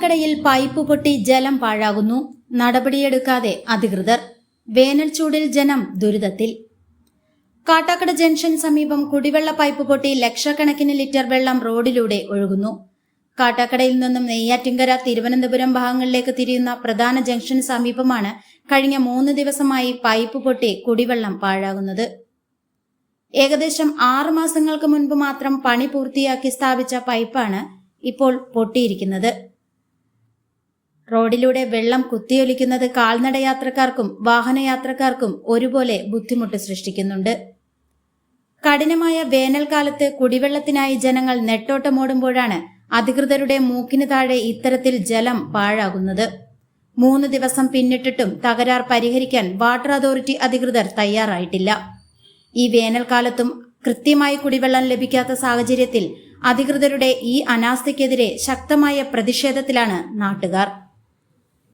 കാട്ടാക്കടയിൽ pipe പൊട്ടി ജലം പാഴാകുന്നു. നടപടിയെടുക്കാതെ അധികൃതർ. വേനൽ ചൂടിൽ ജനം ദുരിതത്തിൽ. കാട്ടാക്കട ജംഗ്ഷൻ സമീപം കുടിവെള്ള പൈപ്പ് പൊട്ടി ലക്ഷക്കണക്കിന് ലിറ്റർ വെള്ളം റോഡിലൂടെ ഒഴുകുന്നു. കാട്ടാക്കടയിൽ നിന്നും നെയ്യാറ്റിൻകര, തിരുവനന്തപുരം ഭാഗങ്ങളിലേക്ക് തിരിയുന്ന പ്രധാന ജംഗ്ഷന് സമീപമാണ് കഴിഞ്ഞ 3 ദിവസമായി പൈപ്പ് പൊട്ടി കുടിവെള്ളം പാഴാകുന്നത്. ഏകദേശം 6 മാസങ്ങൾക്ക് മുൻപ് മാത്രം പണി പൂർത്തിയാക്കി സ്ഥാപിച്ച പൈപ്പാണ് ഇപ്പോൾ പൊട്ടിയിരിക്കുന്നത്. റോഡിലൂടെ വെള്ളം കുത്തിയൊലിക്കുന്നത് കാൽനടയാത്രക്കാർക്കും വാഹനയാത്രക്കാർക്കും ഒരുപോലെ ബുദ്ധിമുട്ട് സൃഷ്ടിക്കുന്നുണ്ട്. കഠിനമായ വേനൽക്കാലത്ത് കുടിവെള്ളത്തിനായി ജനങ്ങൾ നെട്ടോട്ടമോടുമ്പോഴാണ് അധികൃതരുടെ മൂക്കിന് താഴെ ഇത്തരത്തിൽ ജലം പാഴാകുന്നത്. 3 ദിവസം പിന്നിട്ടിട്ടും തകരാർ പരിഹരിക്കാൻ വാട്ടർ അതോറിറ്റി അധികൃതർ തയ്യാറായിട്ടില്ല. ഈ വേനൽക്കാലത്തും കൃത്യമായി കുടിവെള്ളം ലഭിക്കാത്ത സാഹചര്യത്തിൽ അധികൃതരുടെ ഈ അനാസ്ഥയ്ക്കെതിരെ ശക്തമായ പ്രതിഷേധത്തിലാണ് നാട്ടുകാർ.